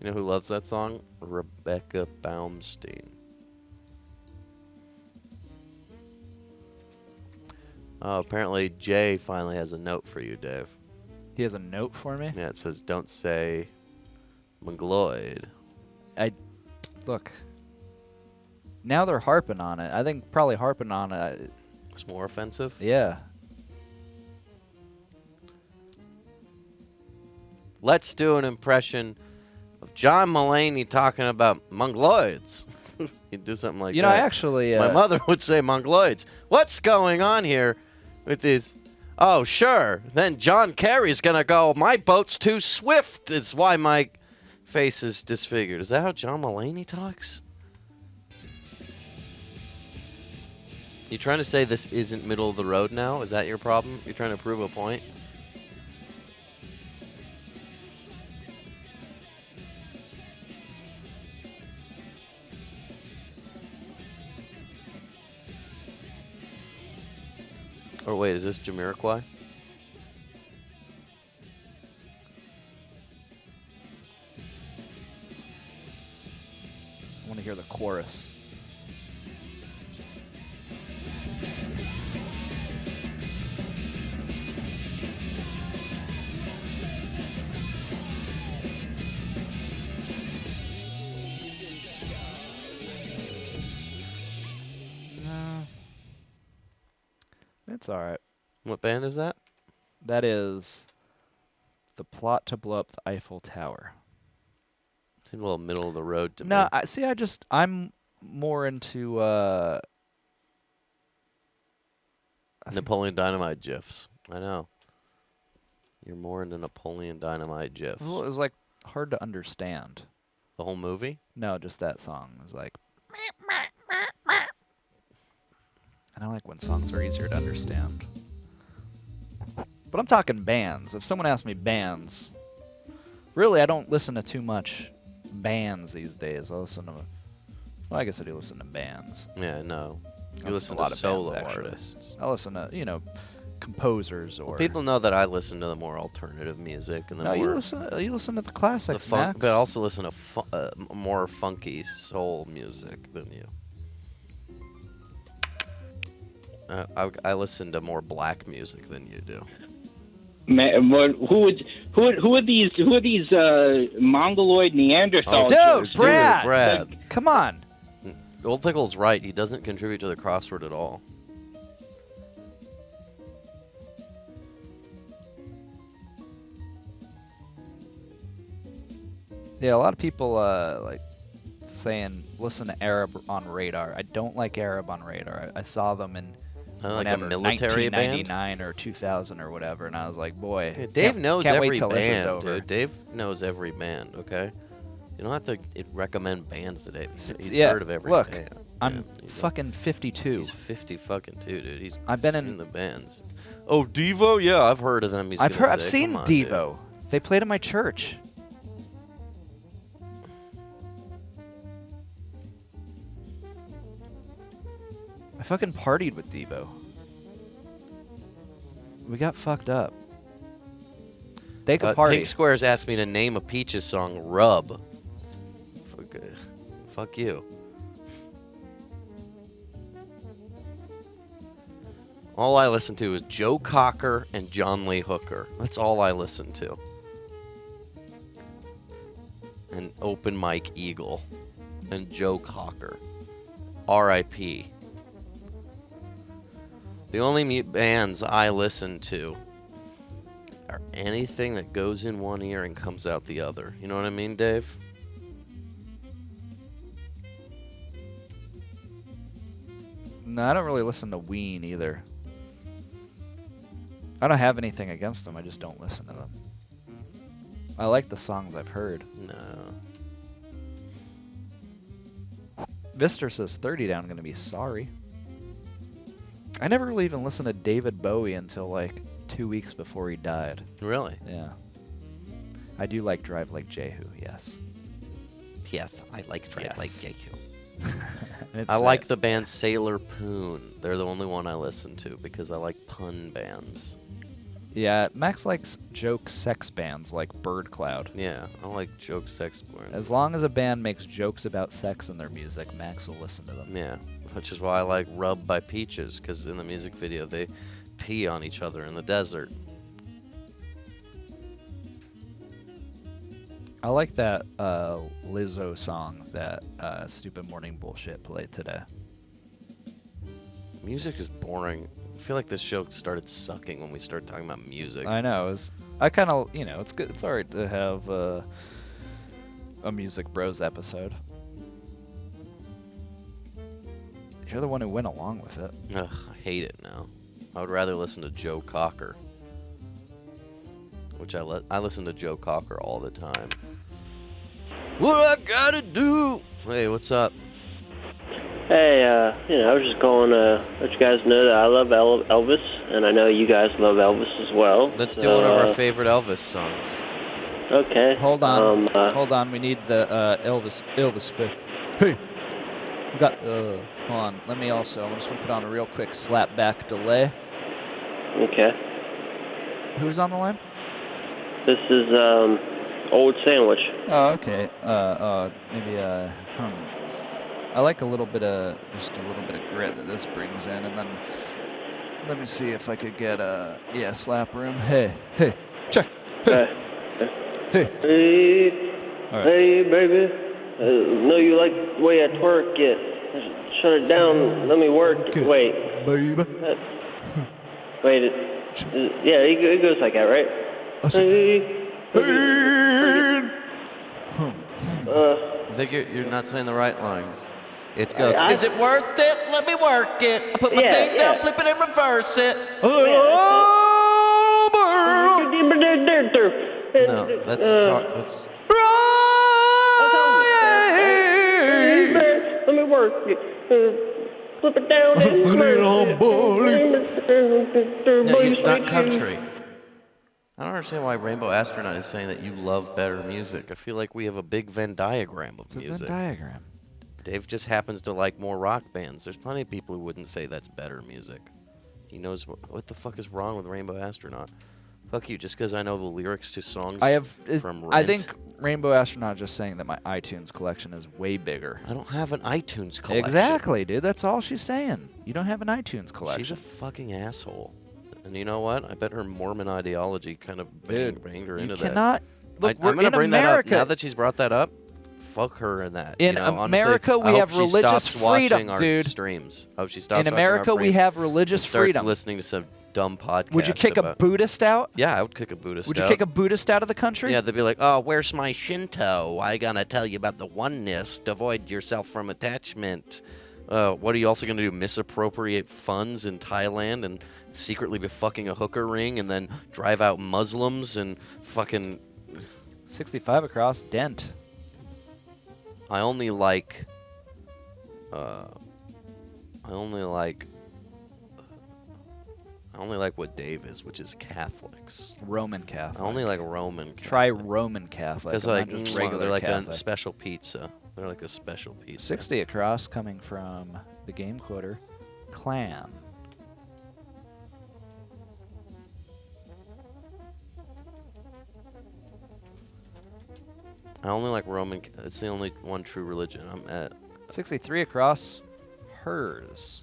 You know who loves that song? Rebecca Baumstein. Oh, apparently Jay finally has a note for you, Dave. He has a note for me? Yeah, it says, don't say Mongoloid. Look. Now they're harping on it. I think probably harping on it. It's more offensive? Yeah. Let's do an impression of John Mulaney talking about Mongoloids. He'd do something like that. You know, I actually... My mother would say Mongoloids. What's going on here with these... Oh, sure. Then John Kerry's going to go, my boat's too swift is why my face is disfigured. Is that how John Mulaney talks? You trying to say this isn't middle of the road now? Is that your problem? You're trying to prove a point? Or wait, is this Jamiroquai? I want to hear the chorus. No. It's all right. What band is that? That is the plot to blow up the Eiffel Tower. Seemed a little middle of the road to me. No, I'm more into Napoleon Dynamite GIFs. I know. You're more into Napoleon Dynamite GIFs. it was like hard to understand. The whole movie? No, just that song. It was like and I like when songs are easier to understand. But I'm talking bands. If someone asks me bands, really I don't listen to too much bands these days. I listen to, well, I guess I do listen to bands. Yeah, no. I You listen a lot to of solo bands, actually. artists. I listen to, composers or... Well, people know that I listen to the more alternative music and the No, more you listen to the the classics, funk, Max. but I also listen to more funky soul music than you. I listen to more black music than you do. Man, who are these Mongoloid Neanderthals? Oh, dude, Brad! Brad. Come on. Old Tickle's right. He doesn't contribute to the crossword at all. Yeah, a lot of people saying listen to Arab on Radar. I don't like Arab on Radar. I saw them in Like whenever, a military band? 1999 or 2000 or whatever, and I was like, boy, Yeah, Dave knows can't every wait till this is band, over. dude. Dave knows every band, okay? You don't have to recommend bands today. He's yeah, heard of every look, band. I'm Yeah, fucking 52. He's 50 fucking two, dude. I've been seen in- the bands. Oh, Devo? Yeah, I've heard of them. I've seen Devo. They played at my church. I fucking partied with Devo. We got fucked up. They could party. Pink Squares asked me to name a Peaches song, Rub. Fuck you. All I listen to is Joe Cocker and John Lee Hooker. That's all I listen to. And Open Mike Eagle. And Joe Cocker. R.I.P. The only bands I listen to are anything that goes in one ear and comes out the other. You know what I mean, Dave? No, I don't really listen to Ween either. I don't have anything against them. I just don't listen to them. I like the songs I've heard. No. Vister says 30 down going to be sorry. I never really even listened to David Bowie until like 2 weeks before he died. Really? Yeah. I do like Drive Like Jehu, yes. Yes, I like Drive Yes. Like Jehu. It's I like the band Sailor Poon. They're the only one I listen to because I like pun bands. Yeah, Max likes joke sex bands like Bird Cloud. Yeah, I like joke sex bands. As long as a band makes jokes about sex in their music, Max will listen to them. Yeah, which is why I like Rub by Peaches, because in the music video they pee on each other in the desert. I like that Lizzo song that Stupid Morning Bullshit played today. Music is boring. I feel like this show started sucking when we started talking about music. I know. I kind of, it's good. It's alright to have a Music Bros episode. You're the one who went along with it. Ugh, I hate it now. I would rather listen to Joe Cocker, which I listen to Joe Cocker all the time. What I gotta do? Hey, what's up? Hey, I was just calling to let you guys know that I love Elvis, and I know you guys love Elvis as well. Let's do one of our favorite Elvis songs. Okay. Hold on. We need the Elvis fit. Hey, we got. Hold on. Let me also. I'm just gonna put on a real quick slap back delay. Okay. Who's on the line? This is Old Sandwich. Oh, okay. Maybe I like a little bit of grit that this brings in, and then let me see if I could get slap room. Hey, check. Hey. Right. Hey, baby. Know you like the way I twerk it. Shut it down. Let me work. Okay. Wait. Baby. Wait. Yeah, it goes like that, right? I think you're not saying the right lines. It goes, is it worth it? Let me work it. I put my thing down, flip it and reverse it. No, that's that's. Let me work it. Flip it down and No, it's not country. I don't understand why Rainbow Astronaut is saying that you love better music. I feel like we have a big Venn diagram of music. It's a Venn diagram. Dave just happens to like more rock bands. There's plenty of people who wouldn't say that's better music. He knows what the fuck is wrong with Rainbow Astronaut. Fuck you, just because I know the lyrics to songs from Rent. I think Rainbow Astronaut just saying that my iTunes collection is way bigger. I don't have an iTunes collection. Exactly, dude. That's all she's saying. You don't have an iTunes collection. She's a fucking asshole. And you know what? I bet her Mormon ideology kind of banged her into that. You cannot. Look, I'm going to bring America. that up. Now that she's brought that up, fuck her in that. In America, we have religious freedom, dude. Streams. Oh, she stops. In America, we have religious freedom. Starts listening to some dumb podcast. Would you kick a Buddhist out? Yeah, I would kick a Buddhist out. Would you kick a Buddhist out of the country? Yeah, they'd be like, oh, where's my Shinto? I gotta tell you about the oneness. Avoid yourself from attachment. What are you also gonna do? Misappropriate funds in Thailand and secretly be fucking a hooker ring and then drive out Muslims and fucking 65 across, dent. I only like what Dave is, which is Catholics. Roman Catholic. I only like Roman Catholic. Try Roman Catholic. Because like, just regular they're like Catholic. a special pizza. They're like a special pizza. 60 across coming from the game quoter. Clan. I only like Roman. It's the only one true religion I'm at. 63 across. Hers.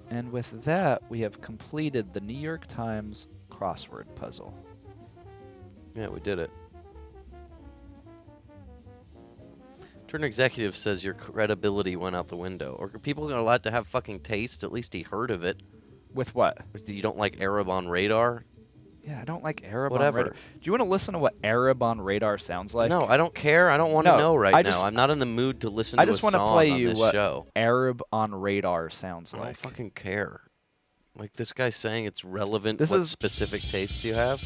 And with that, we have completed the New York Times crossword puzzle. Yeah, we did it. Turn executive says your credibility went out the window. Or people are allowed to have fucking taste. At least he heard of it. With what? You don't like Arab on radar? Yeah, I don't like Arab Whatever. on Radar. Do you want to listen to what Arab on Radar sounds like? No, I don't care. I don't want to know right now. I'm not in the mood to listen I to just a want to song play on you this what show. Arab on Radar sounds I like. don't fucking care. Like this guy's saying it's relevant This what is- specific tastes you have.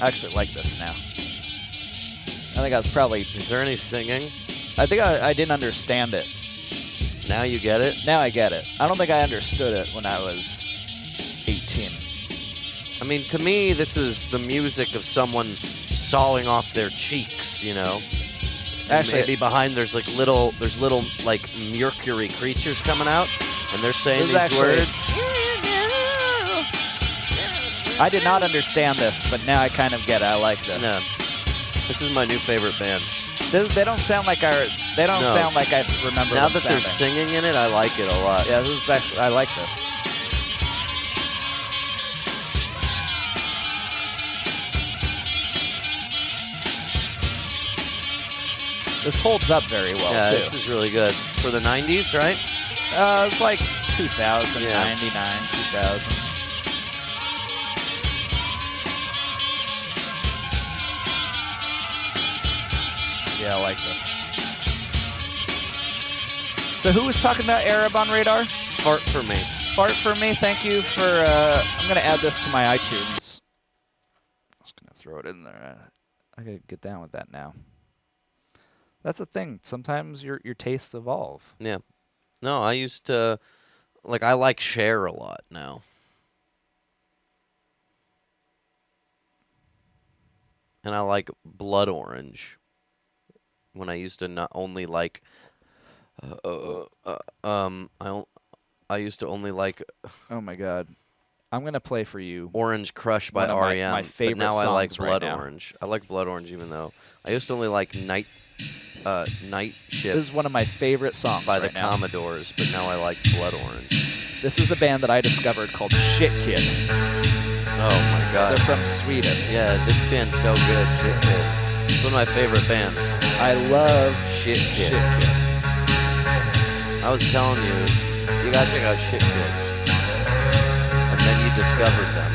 I actually like this now. I think I was probably. Is there any singing? I think I didn't understand it. Now you get it? Now I get it. I don't think I understood it when I was 18. I mean, to me, this is the music of someone sawing off their cheeks, you know? And Actually, maybe behind there's little like mercury creatures coming out, and they're saying This is these actually- words. I did not understand this, but now I kind of get it. I like this. No, this is my new favorite band. They don't sound like I. They don't No. sound like I remember. Now them that they're sounding. singing in it, I like it a lot. Yeah, this is actually. I like this. This holds up very well Yeah, too. this is really good for the '90s, right? It's like 2000, Yeah. 99, 2000. Yeah, I like this. So who was talking about Arab on Radar? Fart for me. Fart for me. Thank you for. I'm gonna add this to my iTunes. I was gonna throw it in there. I gotta get down with that now. That's the thing. Sometimes your tastes evolve. Yeah. No, I used to I like Cher a lot now. And I like Blood Orange. When I used to not only like I used to only like Oh my God. I'm gonna play for you. Orange Crush by One of my R.E.M. favorite but now I like songs right Blood now. Orange. I like Blood Orange even though I used to only like Night Shift This is one of my favorite songs by the right now. Commodores, but now I like Blood Orange. This is a band that I discovered called Shit Kid. Oh my God. They're from Sweden. Yeah, this band's so good. Shit Kid. It's one of my favorite bands. I love Shit Kid. Shit Kid. I was telling you, you gotta check out Shit Kid. And then you discovered them.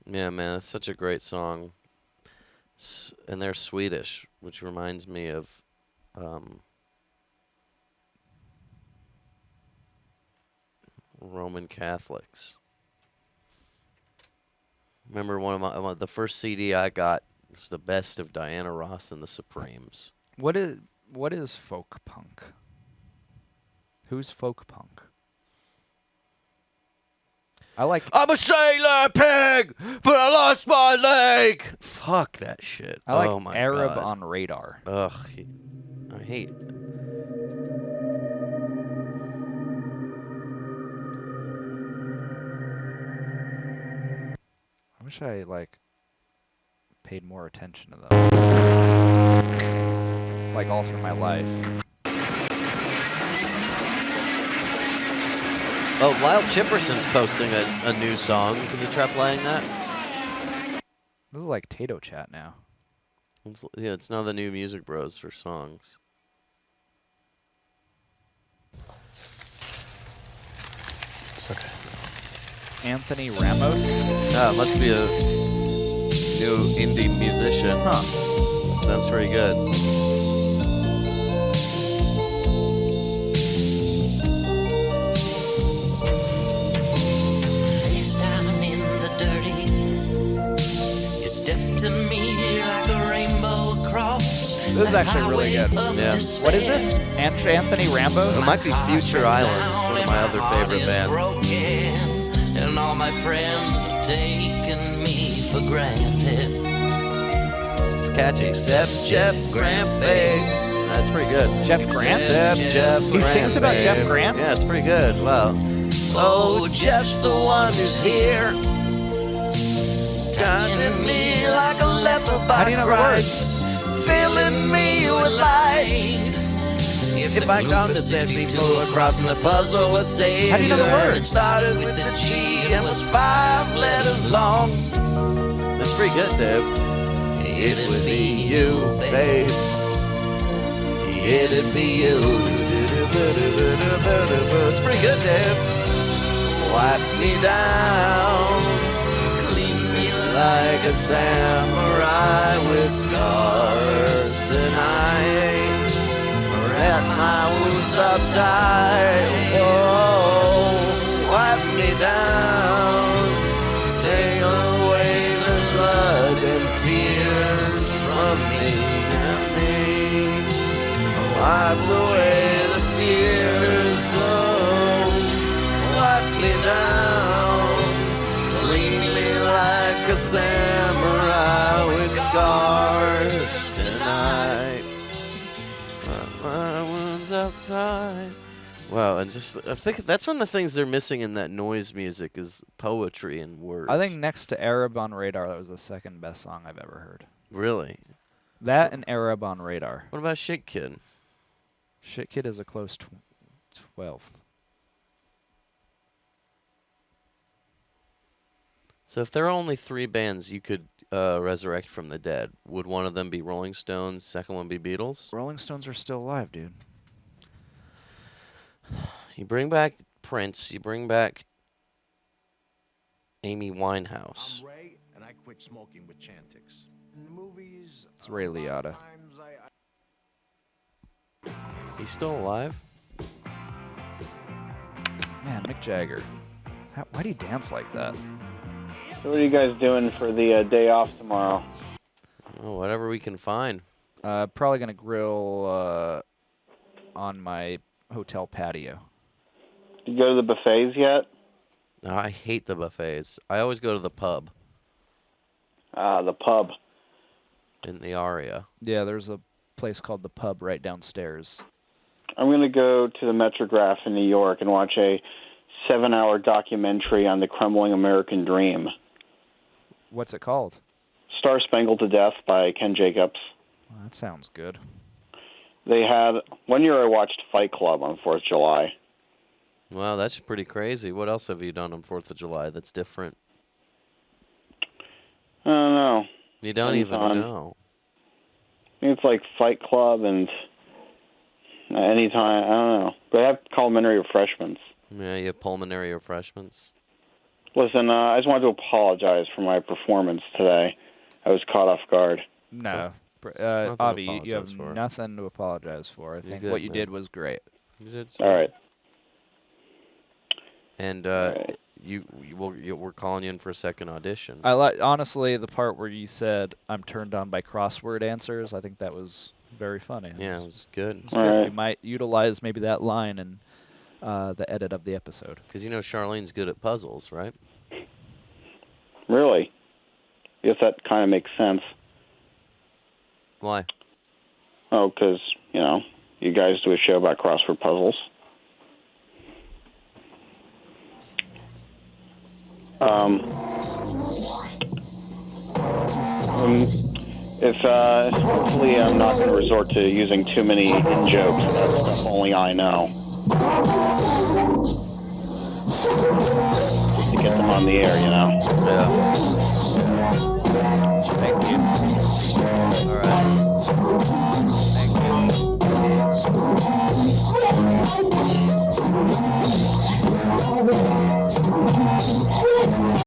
Yeah, man, that's such a great song. And they're Swedish, which reminds me of Roman Catholics. Remember the first CD I got was the best of Diana Ross and the Supremes. What is folk punk? Who's folk punk? I like. I'm a sailor pig, but I lost my leg. Fuck that shit. I like oh my Arab God. on Radar. Ugh, I hate. I wish I paid more attention to them. Like all through my life. Oh, Lyle Chipperson's posting a new song. Can you try playing that? This is like Tato Chat now. It's now the new Music Bros for songs. It's okay. Anthony Ramos? Ah, it must be a new indie musician. Huh. Sounds pretty good. Face down in the dirty. You step to me like a rainbow across This is actually really good. Yeah. What is this? Anthony Rambo? It might be Future Island. It's one of my other favorite bands. And all my friends are taking me for granted. It's catchy. Except Jeff Grampig. That's pretty good. Jeff Grant? Jeff He sings about Jeff Grant? Yeah, it's pretty good. Well, oh, Jeff's the one who's here, touching me like a leper by How do you know the words? filling me with light. If I come to set people across and the puzzle was saved. How do you know the words? It started with the G and was 5 letters long. That's pretty good, Dave. It would be you, babe. It'd be you. It's pretty good, Dave. Wipe me down, clean me like a samurai with scars tonight. Wrap my wounds up tight. Whoa, wipe me down, take away the blood and tears from me and me. Wipe away the fears, no. Wipe me down, clean me like a samurai with scars tonight. My wounds up tight. Wow, and just I think that's one of the things they're missing in that noise music is poetry and words. I think next to Arab on Radar, that was the second best song I've ever heard. Really? That and Arab on Radar. What about Shit Kid? Shit Kid is a close 12th. So if there are only 3 bands you could resurrect from the dead, would one of them be Rolling Stones, second one be Beatles? Rolling Stones are still alive, dude. You bring back Prince, you bring back Amy Winehouse. I'm Ray, and I quit smoking with Chantix. In the movies, It's Ray Liotta. He's still alive? Man, Mick Jagger. Why do you dance like that? So what are you guys doing for the day off tomorrow? Oh, whatever we can find. Probably going to grill on my hotel patio. Did you go to the buffets yet? No, I hate the buffets. I always go to the pub The pub. in the Aria. Yeah, there's a place called The Pub right downstairs. I'm going to go to the Metrograph in New York and watch a 7-hour documentary on the crumbling American dream. What's it called? Star Spangled to Death by Ken Jacobs. Well, that sounds good. They had, one year I watched Fight Club on 4th of July. Wow, that's pretty crazy. What else have you done on 4th of July that's different? I don't know. You don't even know. I think it's like Fight Club and anytime, I don't know. They have complimentary refreshments. Yeah, you have pulmonary refreshments. Listen, I just wanted to apologize for my performance today. I was caught off guard. No. nothing to Avi, you have apologize for. nothing to apologize for. I think good, what you man. did was great. You did. All right. And we're calling you in for a second audition. I like honestly the part where you said I'm turned on by crossword answers. I think that was very funny. Yeah, it was good. It was good. We might utilize maybe that line in the edit of the episode. Because you know Charlene's good at puzzles, right? Really? Guess that kind of makes sense. Why? Oh, because, you guys do a show about crossword puzzles. Hopefully I'm not going to resort to using too many in-jokes. That's stuff only I know. Just to get them on the air, Yeah. Thank you. All right. Thank you.